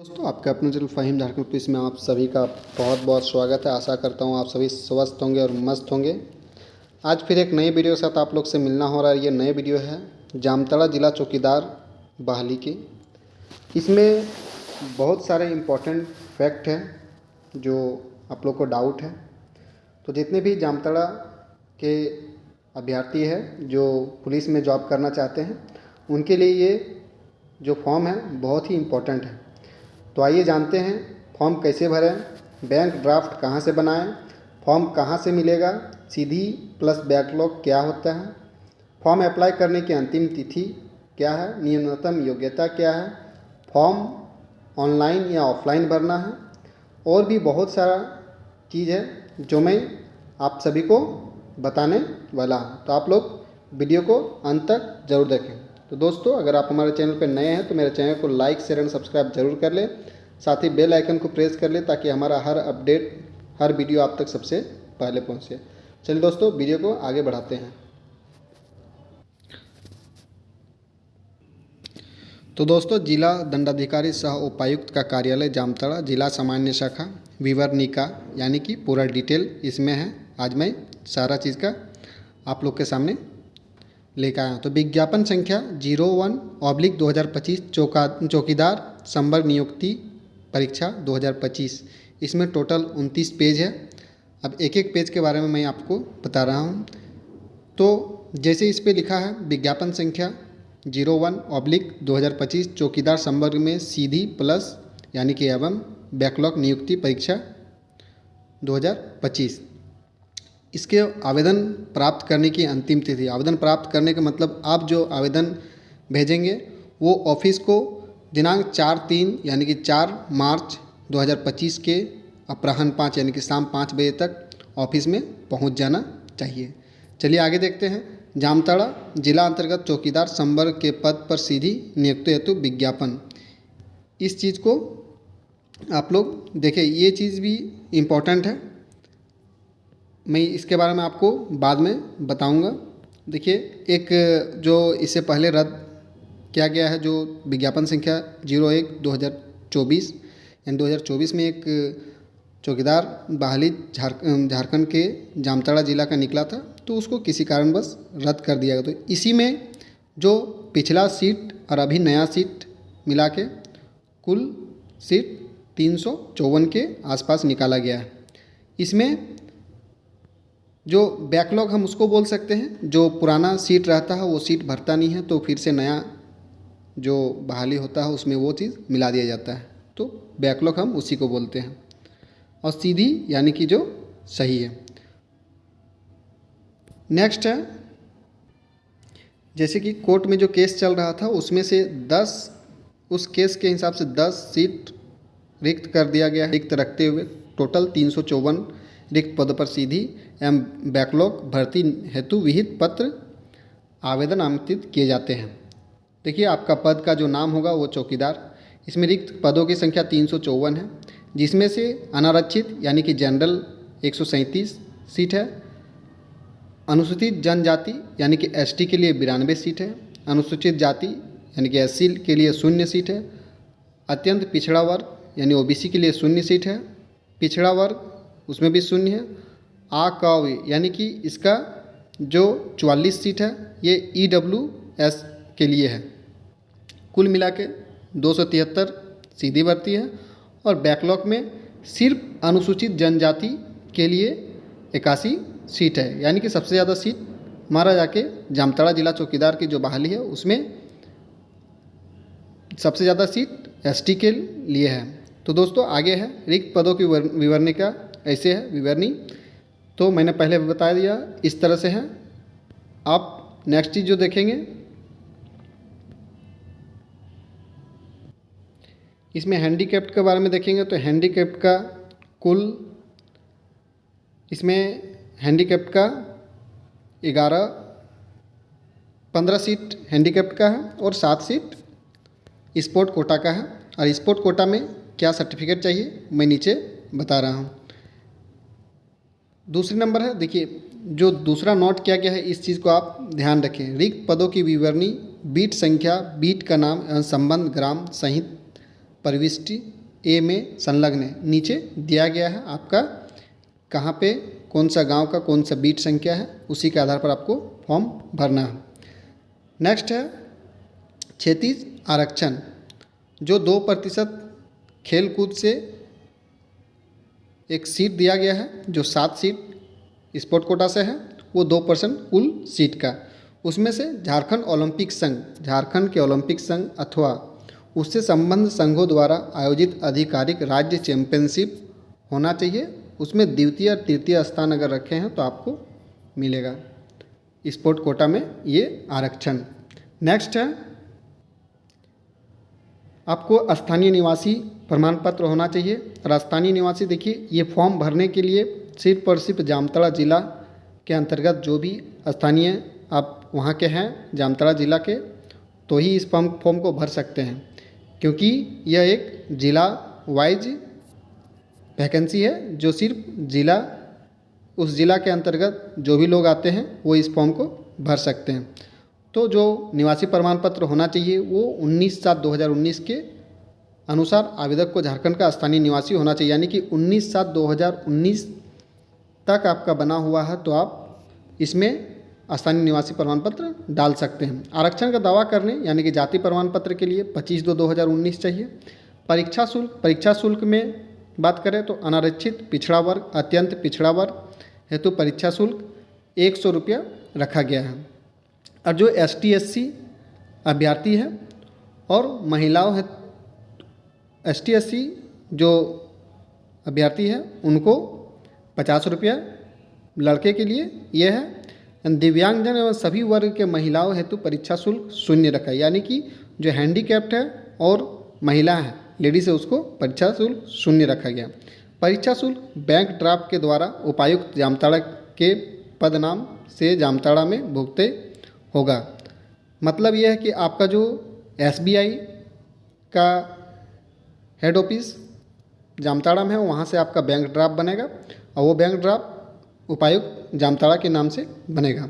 दोस्तों, आपका अपना चैनल फ़हीम झारखंड पुलिस में आप सभी का बहुत बहुत स्वागत है। आशा करता हूँ आप सभी स्वस्थ होंगे और मस्त होंगे। आज फिर एक नई वीडियो के साथ आप लोग से मिलना हो रहा है। ये नई वीडियो है जामताड़ा जिला चौकीदार बहाली की। इसमें बहुत सारे इम्पोर्टेंट फैक्ट हैं जो आप लोग को डाउट है। तो जितने भी जामताड़ा के अभ्यर्थी है जो पुलिस में जॉब करना चाहते हैं, उनके लिए ये जो फॉर्म है बहुत ही इम्पोर्टेंट है। तो आइए जानते हैं फॉर्म कैसे भरें, बैंक ड्राफ्ट कहाँ से बनाएं, फॉर्म कहाँ से मिलेगा, सीधी प्लस बैकलॉग क्या होता है, फॉर्म अप्लाई करने की अंतिम तिथि क्या है, न्यूनतम योग्यता क्या है, फॉर्म ऑनलाइन या ऑफलाइन भरना है, और भी बहुत सारा चीज़ है जो मैं आप सभी को बताने वाला हूँ। तो आप लोग वीडियो को अंत तक ज़रूर देखें। तो दोस्तों, अगर आप हमारे चैनल पर नए हैं तो मेरे चैनल को लाइक शेयर एंड सब्सक्राइब जरूर कर लें। साथ ही बेल आइकन को प्रेस कर लें ताकि हमारा हर अपडेट, हर वीडियो आप तक सबसे पहले पहुंचे। चलिए दोस्तों, वीडियो को आगे बढ़ाते हैं। तो दोस्तों, जिला दंडाधिकारी सह उपायुक्त का कार्यालय जामताड़ा, जिला सामान्य शाखा, विवरणिका यानी कि पूरा डिटेल इसमें है। आज मैं सारा चीज़ का आप लोग के सामने लेकर आया हूँ। तो विज्ञापन संख्या 01/2025 चौकीदार संवर्ग नियुक्ति परीक्षा 2025। इसमें टोटल 29 पेज है। अब एक एक पेज के बारे में मैं आपको बता रहा हूँ। तो जैसे इस पे लिखा है विज्ञापन संख्या 01/2025 चौकीदार संवर्ग में सीधी प्लस यानी कि एवं बैकलॉग नियुक्ति परीक्षा 2025। इसके आवेदन प्राप्त करने की अंतिम तिथि, आवेदन प्राप्त करने का मतलब आप जो आवेदन भेजेंगे वो ऑफिस को दिनांक 4/3 यानी कि 4 मार्च 2025 के अपराह्न 5 यानी कि शाम 5 बजे तक ऑफिस में पहुंच जाना चाहिए। चलिए आगे देखते हैं। जामताड़ा जिला अंतर्गत चौकीदार संवर्ग के पद पर सीधी नियुक्ति हेतु विज्ञापन। इस चीज़ को आप लोग देखें, ये चीज़ भी इम्पोर्टेंट है। मैं इसके बारे में आपको बाद में बताऊंगा। देखिए, एक जो इससे पहले रद्द किया गया है जो विज्ञापन संख्या 01/2024 यानी 2024 में एक चौकीदार बहाली झारखंड के जामताड़ा जिला का निकला था, तो उसको किसी कारणवश रद्द कर दिया गया। तो इसी में जो पिछला सीट और अभी नया सीट मिला के कुल सीट 354 के आसपास निकाला गया है। इसमें जो बैकलॉग हम उसको बोल सकते हैं, जो पुराना सीट रहता है वो सीट भरता नहीं है, तो फिर से नया जो बहाली होता है उसमें वो चीज़ मिला दिया जाता है। तो बैकलॉग हम उसी को बोलते हैं। और सीधी यानी कि जो सही है। नेक्स्ट है, जैसे कि कोर्ट में जो केस चल रहा था उसमें से 10, उस केस के हिसाब से 10 सीट रिक्त कर दिया गया है। रिक्त रखते हुए टोटल 354 रिक्त पदों पर सीधी एवं बैकलॉग भर्ती हेतु विहित पत्र आवेदन आमंत्रित किए जाते हैं। देखिए, आपका पद का जो नाम होगा वो चौकीदार। इसमें रिक्त पदों की संख्या 354 है, जिसमें से अनारक्षित यानी कि जनरल 137 सीट है, अनुसूचित जनजाति यानी कि एसटी के लिए 92 सीट है, अनुसूचित जाति यानी कि एससी के लिए 0 सीट है, अत्यंत पिछड़ा वर्ग यानी ओबीसी के लिए 0 सीट है, पिछड़ा वर्ग उसमें भी 0 है, आकावी यानी कि इसका जो 44 सीट है ये ईडब्ल्यूएस के लिए है। कुल मिला के 273 सीधी भर्ती है। और बैकलॉग में सिर्फ अनुसूचित जनजाति के लिए 81 सीट है, यानी कि सबसे ज़्यादा सीट हमारा जाके जामताड़ा जिला चौकीदार की जो बहाली है उसमें सबसे ज़्यादा सीट एसटी के लिए है। तो दोस्तों, आगे है रिक्त पदों की विवरणिका। ऐसे है विवरणी, तो मैंने पहले बता दिया, इस तरह से है। आप नेक्स्ट चीज़ जो देखेंगे, इसमें हैंडीकैप्ड के बारे में देखेंगे। तो हैंडीकैप्ड का कुल, इसमें हैंडीकैप्ड का 15 सीट हैंडीकैप्ड का है और 7 सीट स्पोर्ट कोटा का है। और स्पोर्ट कोटा में क्या सर्टिफिकेट चाहिए मैं नीचे बता रहा हूँ। दूसरी नंबर है, देखिए जो दूसरा नोट किया गया है इस चीज़ को आप ध्यान रखें। रिक्त पदों की विवरणी, बीट संख्या, बीट का नाम एवं संबंध ग्राम सहित प्रविष्टि ए में संलग्न है। नीचे दिया गया है आपका कहाँ पे कौन सा गांव का कौन सा बीट संख्या है, उसी के आधार पर आपको फॉर्म भरना है। नेक्स्ट है क्षैतिज आरक्षण। जो 2% खेल कूद से एक सीट दिया गया है, जो 7 सीट स्पोर्ट कोटा से है, वो 2% कुल सीट का, उसमें से झारखंड ओलंपिक संघ, झारखंड के ओलंपिक संघ अथवा उससे संबद्ध संघों द्वारा आयोजित आधिकारिक राज्य चैंपियनशिप होना चाहिए। उसमें द्वितीय और तृतीय स्थान अगर रखे हैं तो आपको मिलेगा स्पोर्ट कोटा में ये आरक्षण। नेक्स्ट है आपको स्थानीय निवासी प्रमाण पत्र होना चाहिए। और स्थानीय निवासी देखिए, ये फॉर्म भरने के लिए सिर्फ और सिर्फ जामताड़ा जिला के अंतर्गत जो भी स्थानीय आप वहाँ के हैं जामताड़ा जिला के, तो ही इस फॉर्म को भर सकते हैं, क्योंकि यह एक ज़िला वाइज वैकेंसी है, जो सिर्फ ज़िला उस ज़िला के अंतर्गत जो भी लोग आते हैं वो इस फॉर्म को भर सकते हैं। तो जो निवासी प्रमाण पत्र होना चाहिए वो 19/7/2019 के अनुसार आवेदक को झारखंड का स्थानीय निवासी होना चाहिए, यानी कि 19/7/2019 तक आपका बना हुआ है तो आप इसमें स्थानीय निवासी प्रमाण पत्र डाल सकते हैं। आरक्षण का दावा करने यानी कि जाति प्रमाण पत्र के लिए 25/2/2019 चाहिए। परीक्षा शुल्क में बात करें तो अनारक्षित पिछड़ा वर्ग, अत्यंत पिछड़ा वर्ग हेतु परीक्षा शुल्क 100 रुपया रखा गया है। और जो ST/SC अभ्यर्थी हैं और महिलाओं हैं, ST/SC जो अभ्यर्थी हैं उनको 50 रुपया, लड़के के लिए यह है। दिव्यांगजन एवं सभी वर्ग के महिलाओं हेतु परीक्षा शुल्क 0 रखा है, यानी कि जो हैंडीकैप्ड है और महिला है लेडीज है उसको परीक्षा शुल्क 0 रखा गया। परीक्षा शुल्क बैंक ड्राफ्ट के द्वारा उपायुक्त जामताड़ा के पद नाम से जामताड़ा में भुगते होगा। मतलब यह है कि आपका जो SBI का हेड ऑफिस जामताड़ा में है वहाँ से आपका बैंक ड्राफ्ट बनेगा और वो बैंक ड्राफ्ट उपायुक्त जामताड़ा के नाम से बनेगा।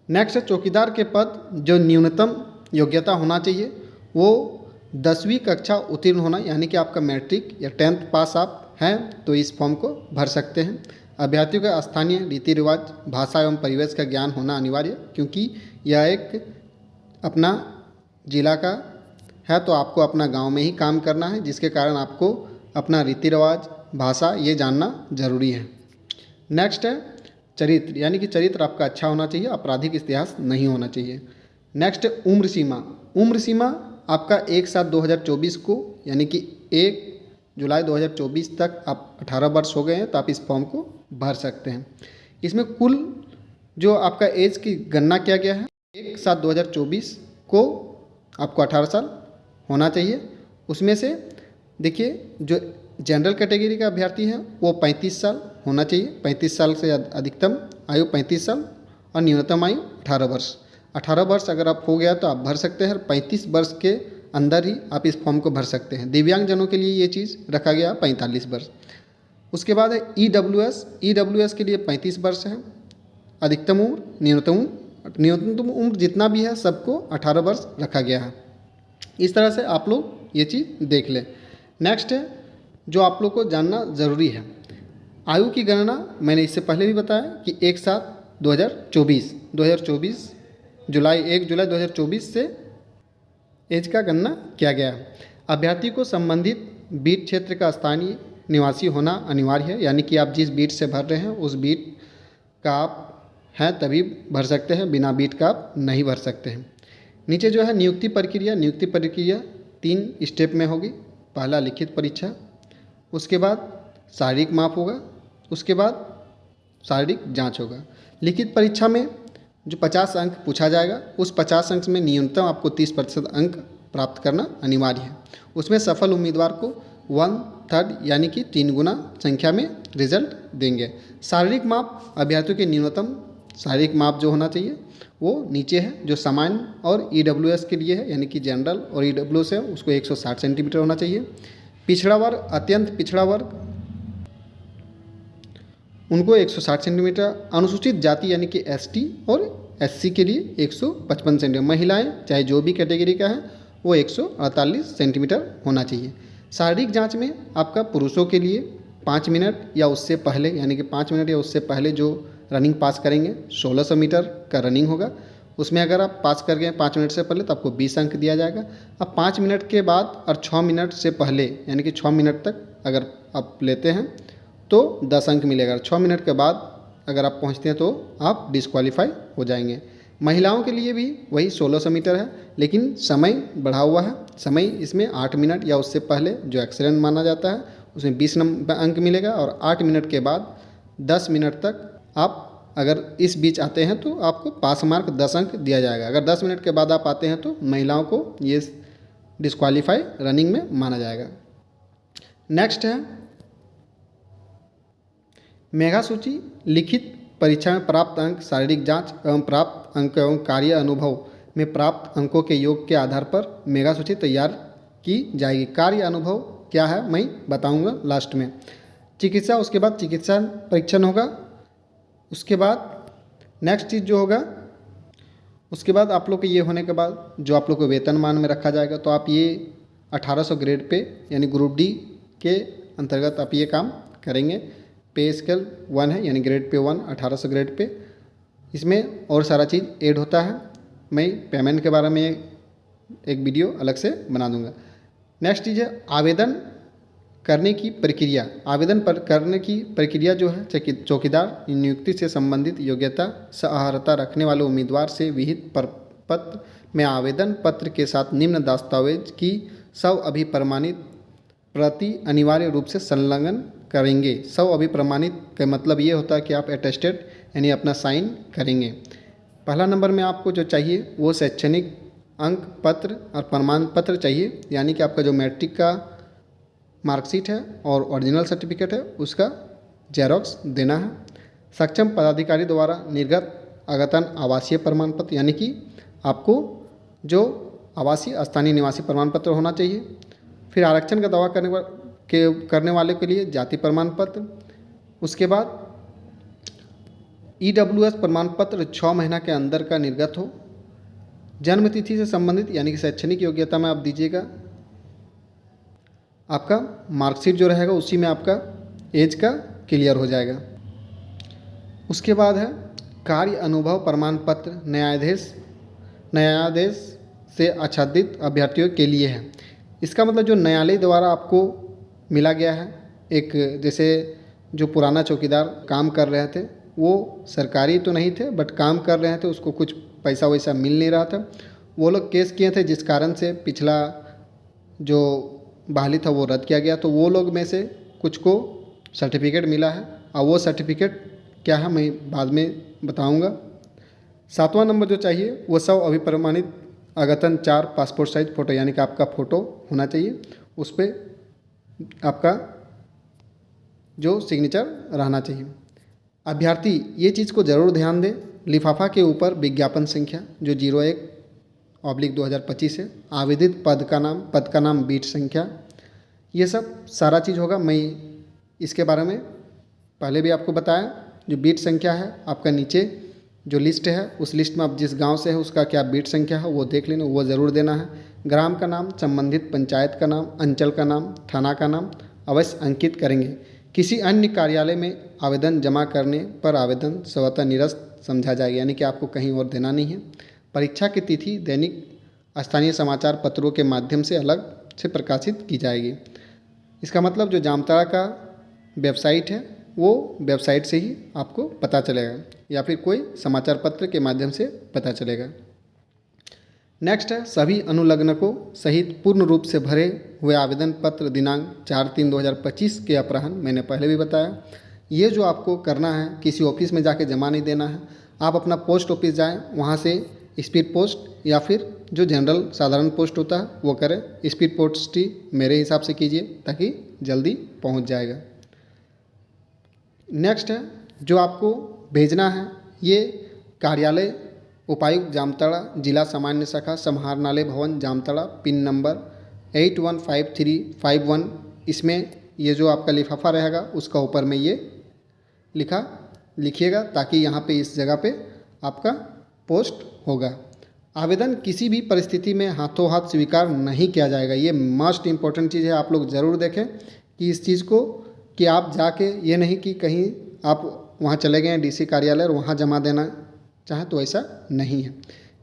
नेक्स्ट है चौकीदार के पद, जो न्यूनतम योग्यता होना चाहिए वो 10वीं कक्षा उत्तीर्ण होना, यानी कि आपका मैट्रिक या 10th पास आप हैं तो इस फॉर्म को भर सकते हैं। अभ्यर्थियों का स्थानीय रीति रिवाज, भाषा एवं परिवेश का ज्ञान होना अनिवार्य, क्योंकि यह एक अपना जिला का है तो आपको अपना गांव में ही काम करना है, जिसके कारण आपको अपना रीति रिवाज, भाषा ये जानना जरूरी है। नेक्स्ट है चरित्र, यानी कि चरित्र आपका अच्छा होना चाहिए, आपराधिक इतिहास नहीं होना चाहिए। नेक्स्ट है उम्र सीमा। उम्र सीमा आपका 1/7/2024 को, यानी कि 1 जुलाई 2024 तक आप 18 वर्ष हो गए हैं तो आप इस फॉर्म को भर सकते हैं। इसमें कुल जो आपका एज की गणना किया गया है 1/7/2024 को आपको 18 साल होना चाहिए। उसमें से देखिए जो जनरल कैटेगरी का अभ्यर्थी है वो 35 साल होना चाहिए, 35 साल से अधिकतम आयु 35 साल और न्यूनतम आयु 18 वर्ष। 18 वर्ष अगर आप हो गया तो आप भर सकते हैं, और 35 वर्ष के अंदर ही आप इस फॉर्म को भर सकते हैं। दिव्यांगजनों के लिए ये चीज़ रखा गया 45 वर्ष। उसके बाद है EWS के लिए 35 वर्ष है अधिकतम उम्र, न्यूनतम उम्र जितना भी है सबको 18 वर्ष रखा गया है। इस तरह से आप लोग ये चीज़ देख लें। नेक्स्ट है जो आप लोग को जानना ज़रूरी है, आयु की गणना मैंने इससे पहले भी बताया कि 1/7/2024 1 जुलाई 2024 से एज का गणना किया गया है। अभ्यर्थी को संबंधित बीट क्षेत्र का स्थानीय निवासी होना अनिवार्य है, यानी कि आप जिस बीट से भर रहे हैं उस बीट का आप हैं तभी भर सकते हैं, बिना बीट का आप नहीं भर सकते हैं। नीचे जो है नियुक्ति प्रक्रिया 3 स्टेप में होगी। पहला लिखित परीक्षा, उसके बाद शारीरिक माप होगा, उसके बाद शारीरिक जांच होगा। लिखित परीक्षा में जो 50 अंक पूछा जाएगा उस 50 अंक में न्यूनतम आपको 30% अंक प्राप्त करना अनिवार्य है। उसमें सफल उम्मीदवार को 1/3 यानी कि 3 गुना संख्या में रिजल्ट देंगे। शारीरिक माप अभ्यर्थियों के न्यूनतम शारीरिक माप जो होना चाहिए वो नीचे है, जो सामान्य और EWS के लिए है, यानी कि जनरल और EWS है उसको 160 सेंटीमीटर होना चाहिए। पिछड़ा वर्ग, अत्यंत पिछड़ा वर्ग उनको 160 सेंटीमीटर, अनुसूचित जाति यानी कि ST और SC के लिए 155 सेंटीमीटर, महिलाएं चाहे जो भी कैटेगरी का है वो 148 सेंटीमीटर होना चाहिए। शारीरिक जांच में आपका पुरुषों के लिए 5 मिनट या उससे पहले, यानी कि 5 मिनट या उससे पहले जो रनिंग पास करेंगे 1600 मीटर का रनिंग होगा। उसमें अगर आप पास कर गए 5 मिनट से पहले तो आपको 20 अंक दिया जाएगा। अब 5 मिनट के बाद और 6 मिनट से पहले, यानी कि 6 मिनट तक अगर आप लेते हैं तो 10 अंक मिलेगा। 6 मिनट के बाद अगर आप पहुंचते हैं तो आप डिस्क्वालीफाई हो जाएंगे। महिलाओं के लिए भी वही 1600 मीटर है, लेकिन समय बढ़ा हुआ है। समय इसमें 8 मिनट या उससे पहले जो एक्सीलेंट माना जाता है उसमें 20 अंक मिलेगा, और 8 मिनट के बाद 10 मिनट तक आप अगर इस बीच आते हैं तो आपको पास मार्क 10 अंक दिया जाएगा। अगर 10 मिनट के बाद आप आते हैं तो महिलाओं को ये डिस्क्वालीफाई रनिंग में माना जाएगा। नेक्स्ट है मेधा सूची। लिखित परीक्षा में प्राप्त अंक, शारीरिक जांच एवं प्राप्त अंक एवं कार्य अनुभव में प्राप्त अंकों के योग के आधार पर मेधा सूची तैयार की जाएगी। कार्य अनुभव क्या है मैं बताऊंगा लास्ट में। चिकित्सा, उसके बाद चिकित्सा परीक्षण होगा। उसके बाद नेक्स्ट चीज़ जो होगा, उसके बाद आप लोग के ये होने के बाद जो आप लोग को वेतनमान में रखा जाएगा, तो आप ये 1800 ग्रेड पे यानी ग्रुप डी के अंतर्गत आप ये काम करेंगे। पे स्केल 1 है, यानी ग्रेड पे 1 1800 ग्रेड पे। इसमें और सारा चीज़ ऐड होता है। मैं पेमेंट के बारे में एक वीडियो अलग से बना दूंगा। नेक्स्ट चीज़ है आवेदन करने की प्रक्रिया। आवेदन करने की प्रक्रिया जो है, चौकीदार नियुक्ति से संबंधित योग्यता अर्हता रखने वाले उम्मीदवार से विहित पत्र में आवेदन पत्र के साथ निम्न दस्तावेज की अभिप्रमाणित प्रति अनिवार्य रूप से संलग्न करेंगे। अभिप्रमाणित का मतलब ये होता है कि आप अटेस्टेड यानी अपना साइन करेंगे। पहला नंबर में आपको जो चाहिए वो शैक्षणिक अंक पत्र और प्रमाण पत्र चाहिए, यानी कि आपका जो मैट्रिक का मार्कशीट है और ओरिजिनल सर्टिफिकेट है उसका जेरोक्स देना है। सक्षम पदाधिकारी द्वारा निर्गत अद्यतन आवासीय प्रमाण पत्र, यानी कि आपको जो आवासीय स्थानीय निवासी प्रमाण पत्र होना चाहिए। फिर आरक्षण का दावा करने वाले के लिए जाति प्रमाण पत्र। उसके बाद EWS प्रमाण पत्र 6 महीना के अंदर का निर्गत हो। जन्म तिथि से संबंधित यानी कि शैक्षणिक योग्यता में आप दीजिएगा। आपका मार्कशीट जो रहेगा उसी में आपका एज का क्लियर हो जाएगा। उसके बाद है कार्य अनुभव प्रमाण पत्र। न्यायाधीश से आच्छादित अभ्यर्थियों के लिए है। इसका मतलब जो न्यायालय द्वारा आपको मिला गया है, एक जैसे जो पुराना चौकीदार काम कर रहे थे वो सरकारी तो नहीं थे बट काम कर रहे थे, उसको कुछ पैसा वैसा मिल नहीं रहा था। वो लोग केस किए थे जिस कारण से पिछला जो बहाली था वो रद्द किया गया। तो वो लोग में से कुछ को सर्टिफिकेट मिला है, और वो सर्टिफिकेट क्या है मैं बाद में बताऊंगा। 7वां नंबर जो चाहिए वो अभिप्रमाणित अद्यतन 4 पासपोर्ट साइज फ़ोटो, यानी कि आपका फ़ोटो होना चाहिए, उस पर आपका जो सिग्नेचर रहना चाहिए। अभ्यर्थी ये चीज़ को ज़रूर ध्यान दें, लिफाफा के ऊपर विज्ञापन संख्या जो 01/2025 है, आवेदित पद का नाम बीट संख्या, ये सब सारा चीज़ होगा। मैं इसके बारे में पहले भी आपको बताया। जो बीट संख्या है आपका नीचे जो लिस्ट है उस लिस्ट में आप जिस गांव से है उसका क्या बीट संख्या है वो देख लेना, वो ज़रूर देना है। ग्राम का नाम, संबंधित पंचायत का नाम, अंचल का नाम, थाना का नाम अवश्य अंकित करेंगे। किसी अन्य कार्यालय में आवेदन जमा करने पर आवेदन स्वतः निरस्त समझा जाएगा, यानी कि आपको कहीं और देना नहीं है। परीक्षा की तिथि दैनिक स्थानीय समाचार पत्रों के माध्यम से अलग से प्रकाशित की जाएगी। इसका मतलब जो जामताड़ा का वेबसाइट है वो वेबसाइट से ही आपको पता चलेगा, या फिर कोई समाचार पत्र के माध्यम से पता चलेगा। नेक्स्ट है सभी अनुलग्नकों सहित पूर्ण रूप से भरे हुए आवेदन पत्र दिनांक 4/3/2025 के अपराह्न, मैंने पहले भी बताया। ये जो आपको करना है किसी ऑफिस में जाके जमा नहीं देना है, आप अपना पोस्ट ऑफिस जाएं, वहाँ से स्पीड पोस्ट या फिर जो जनरल साधारण पोस्ट होता है वो करें। स्पीड पोस्ट ही मेरे हिसाब से कीजिए ताकि जल्दी पहुँच जाएगा। नेक्स्ट है जो आपको भेजना है ये कार्यालय उपायुक्त जामताड़ा, जिला सामान्य शाखा, समाहरणालय भवन जामताड़ा, पिन नंबर 815351। इसमें ये जो आपका लिफाफा रहेगा उसका ऊपर में ये लिखिएगा ताकि यहाँ पे इस जगह पे आपका पोस्ट होगा। आवेदन किसी भी परिस्थिति में हाथों हाथ स्वीकार नहीं किया जाएगा। ये मस्ट इम्पॉर्टेंट चीज़ है, आप लोग ज़रूर देखें कि इस चीज़ को, कि आप जाके ये नहीं कि कहीं आप वहाँ चले गए डीसी कार्यालय और वहाँ जमा देना चाहें, तो ऐसा नहीं है।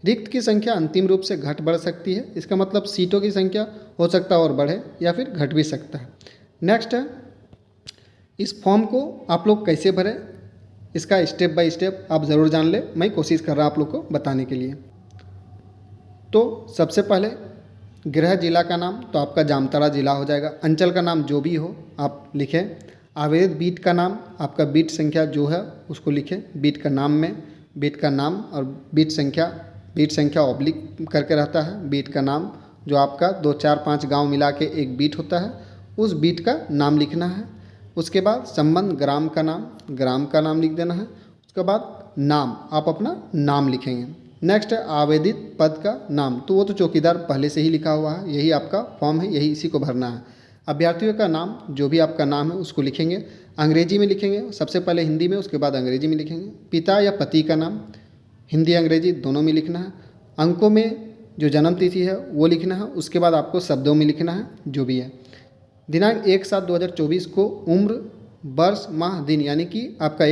रिक्त की संख्या अंतिम रूप से घट बढ़ सकती है। इसका मतलब सीटों की संख्या हो सकता है और बढ़े या फिर घट भी सकता है। नेक्स्ट है, इस फॉर्म को आप लोग कैसे भरें, इसका स्टेप बाय स्टेप आप ज़रूर जान लें। मैं कोशिश कर रहा हूँ आप लोग को बताने के लिए। तो सबसे पहले गृह जिला का नाम, तो आपका जामताड़ा जिला हो जाएगा। अंचल का नाम जो भी हो आप लिखें। आवेदित बीट का नाम, आपका बीट संख्या जो है उसको लिखें। बीट का नाम में बीट का नाम और बीट संख्या ऑब्लिक करके रहता है। बीट का नाम जो आपका 2 4 5 गांव मिला के एक बीट होता है, उस बीट का नाम लिखना है। उसके बाद संबंध ग्राम का नाम लिख देना है। उसके बाद नाम, आप अपना नाम लिखेंगे। नेक्स्ट है आवेदित पद का नाम, तो वो तो चौकीदार पहले से ही लिखा हुआ है, यही आपका फॉर्म है, यही इसी को भरना है। अभ्यर्थियों का नाम, जो भी आपका नाम है उसको लिखेंगे। अंग्रेजी में लिखेंगे, सबसे पहले हिंदी में, उसके बाद अंग्रेजी में लिखेंगे। पिता या पति का नाम हिंदी अंग्रेजी दोनों में लिखना है। अंकों में जो जन्म तिथि है वो लिखना है। उसके बाद आपको शब्दों में लिखना है जो भी है। दिनांक 1/7/2024 को उम्र, वर्ष, माह, दिन, यानी कि आपका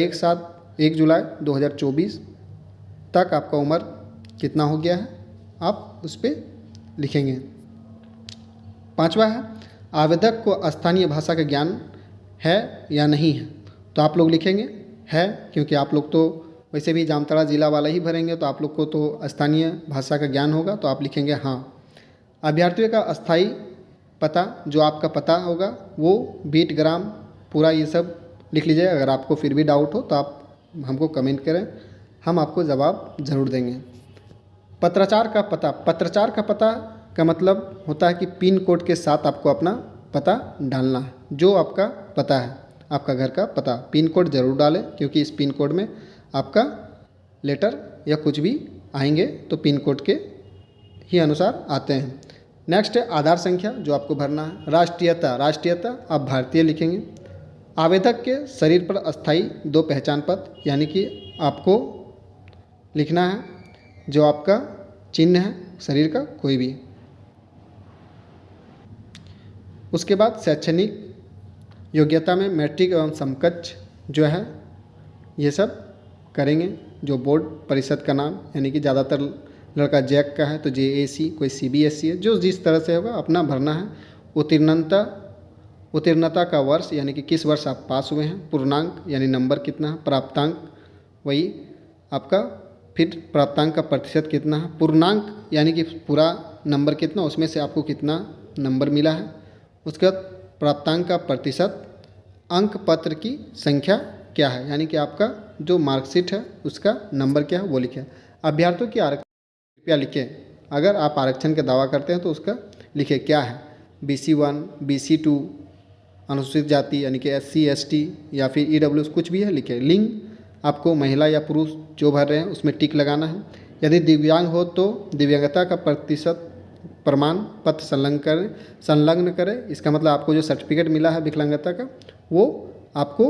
1 जुलाई 2024 तक आपका उम्र कितना हो गया है, आप उस पर लिखेंगे। 5वां है, आवेदक को स्थानीय भाषा का ज्ञान है या नहीं है, तो आप लोग लिखेंगे है, क्योंकि आप लोग तो वैसे भी जामताड़ा जिला वाला ही भरेंगे, तो आप लोग को तो स्थानीय भाषा का ज्ञान होगा, तो आप लिखेंगे हाँ। अभ्यर्थियों का अस्थाई पता, जो आपका पता होगा वो बीट, ग्राम, पूरा ये सब लिख लीजिए। अगर आपको फिर भी डाउट हो तो आप हमको कमेंट करें, हम आपको जवाब ज़रूर देंगे। पत्राचार का पता का मतलब होता है कि पिन कोड के साथ आपको अपना पता डालना है। जो आपका पता है, आपका घर का पता, पिन कोड ज़रूर डालें, क्योंकि इस पिन कोड में आपका लेटर या कुछ भी आएंगे तो पिन कोड के ही अनुसार आते हैं। नेक्स्ट है आधार संख्या, जो आपको भरना है। राष्ट्रीयता आप भारतीय लिखेंगे। आवेदक के शरीर पर अस्थाई 2 पहचान पत्र, यानी कि आपको लिखना है जो आपका चिन्ह है शरीर का कोई भी। उसके बाद शैक्षणिक योग्यता में मैट्रिक एवं समकक्ष जो है ये सब करेंगे। जो बोर्ड परिषद का नाम, यानी कि ज़्यादातर लड़का जैक का है तो JAC, कोई CBSE है, जो जिस तरह से होगा अपना भरना है। उत्तीर्णता का वर्ष, यानी कि किस वर्ष आप पास हुए हैं। पूर्णांक यानी नंबर कितना है। प्राप्तांक वही आपका, फिर प्राप्तांक का प्रतिशत कितना है। पूर्णांक यानी कि पूरा नंबर कितना, उसमें से आपको कितना नंबर मिला है। उसके बाद प्राप्तांक का प्रतिशत, अंक पत्र की संख्या क्या है, यानी कि आपका जो मार्कशीट है उसका नंबर क्या है वो लिखें। अभ्यर्थियों की आरक्षण कृपया लिखें, अगर आप आरक्षण का दावा करते हैं तो उसका लिखें क्या है। BC1, BC2, अनुसूचित जाति यानी कि SC ST या फिर EWS कुछ भी है लिखें। लिंग आपको महिला या पुरुष जो भर रहे हैं उसमें टिक लगाना है। यदि दिव्यांग हो तो दिव्यांगता का प्रतिशत प्रमाण पत्र संलग्न करें। इसका मतलब आपको जो सर्टिफिकेट मिला है विकलांगता का वो आपको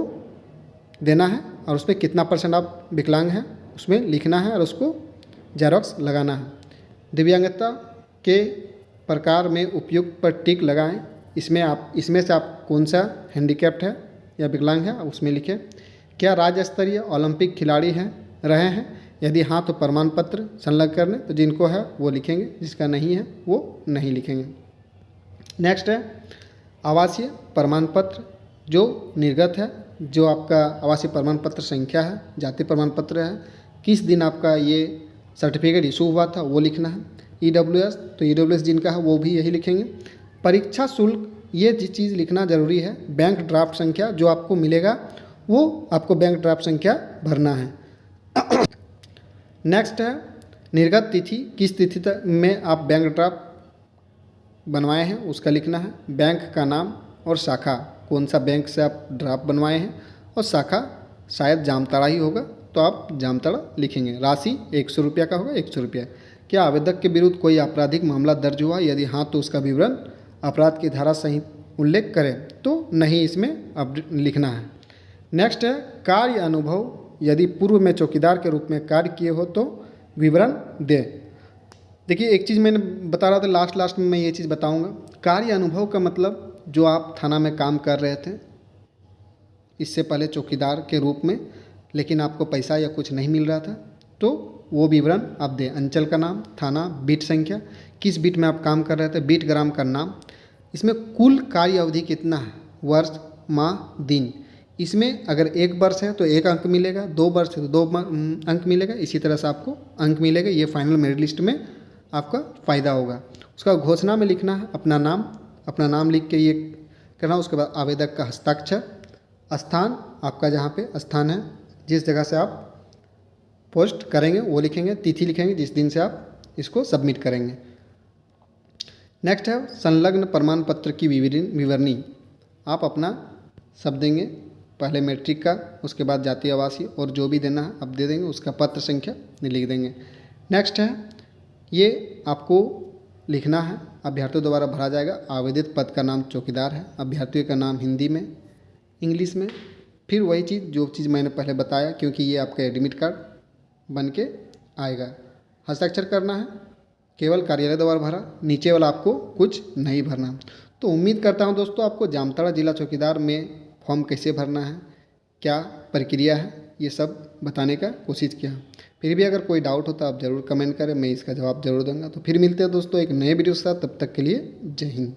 देना है, और उसमें कितना % आप विकलांग हैं उसमें लिखना है और उसको जेरॉक्स लगाना है। दिव्यांगता के प्रकार में उपयुक्त पर टिक लगाएं। इसमें से आप कौन सा हैंडीकैप्ड है या विकलांग है उसमें लिखें। क्या राज्य स्तरीय ओलंपिक खिलाड़ी रहे हैं, यदि हाँ तो प्रमाण पत्र संलग्न करने, तो जिनको है वो लिखेंगे, जिसका नहीं है वो नहीं लिखेंगे। नेक्स्ट है आवासीय प्रमाण पत्र जो निर्गत है, जो आपका आवासीय प्रमाण पत्र संख्या है, जाति प्रमाण पत्र है, किस दिन आपका ये सर्टिफिकेट इशू हुआ था वो लिखना है। EWS तो EWS जिनका है वो भी यही लिखेंगे। परीक्षा शुल्क ये चीज़ लिखना ज़रूरी है। बैंक ड्राफ्ट संख्या जो आपको मिलेगा वो आपको बैंक ड्राफ्ट संख्या भरना है। नेक्स्ट है निर्गत तिथि, किस तिथि तक में आप बैंक ड्राफ्ट बनवाए हैं उसका लिखना है। बैंक का नाम और शाखा, कौन सा बैंक से आप ड्राफ्ट बनवाए हैं, और शाखा शायद जामताड़ा ही होगा तो आप जामताड़ा लिखेंगे। राशि 100 रुपया का होगा, 100 रुपया। क्या आवेदक के विरुद्ध कोई आपराधिक मामला दर्ज हुआ, यदि हाँ तो उसका विवरण अपराध की धारा सहित उल्लेख करें, तो नहीं इसमें अब लिखना है। नेक्स्ट है कार्य अनुभव, यदि पूर्व में चौकीदार के रूप में कार्य किए हो तो विवरण दें। देखिए एक चीज़ मैंने बता रहा था, लास्ट में मैं ये चीज़ बताऊंगा। कार्य अनुभव का मतलब जो आप थाना में काम कर रहे थे इससे पहले चौकीदार के रूप में, लेकिन आपको पैसा या कुछ नहीं मिल रहा था, तो वो विवरण आप दें। अंचल का नाम, थाना, बीट संख्या, किस बीट में आप काम कर रहे थे, बीट ग्राम का नाम। इसमें कुल कार्य अवधि कितना है, वर्ष, माह, दिन। इसमें अगर 1 वर्ष है तो 1 अंक मिलेगा, 2 वर्ष है तो 2 अंक मिलेगा। इसी तरह से आपको अंक मिलेगा। ये फाइनल मेरिट लिस्ट में आपका फ़ायदा होगा। उसका घोषणा में लिखना है अपना नाम लिख के ये करना। उसके बाद आवेदक का हस्ताक्षर, स्थान आपका जहाँ पे स्थान है, जिस जगह से आप पोस्ट करेंगे वो लिखेंगे, तिथि लिखेंगे जिस दिन से आप इसको सबमिट करेंगे। नेक्स्ट है संलग्न प्रमाण पत्र की विवरणी। आप अपना सब देंगे, पहले मैट्रिक का, उसके बाद जातीय आवासीय और जो भी देना है आप दे देंगे, उसका पत्र संख्या लिख देंगे। नेक्स्ट है ये आपको लिखना है, अभ्यर्थियों द्वारा भरा जाएगा। आवेदित पद का नाम चौकीदार है, अभ्यर्थियों का नाम हिंदी में, इंग्लिश में। फिर वही चीज़ जो चीज़ मैंने पहले बताया, क्योंकि ये आपका एडमिट कार्ड बन के आएगा। हस्ताक्षर करना है, केवल कार्यालय द्वारा भरा, नीचे वाला आपको कुछ नहीं भरना। तो उम्मीद करता हूँ दोस्तों आपको जामताड़ा जिला चौकीदार में फॉर्म कैसे भरना है, क्या प्रक्रिया है, ये सब बताने का कोशिश किया। फिर भी अगर कोई डाउट होता आप ज़रूर कमेंट करें, मैं इसका जवाब ज़रूर दूंगा। तो फिर मिलते हैं दोस्तों एक नए वीडियो के साथ, तब तक के लिए जय हिंद।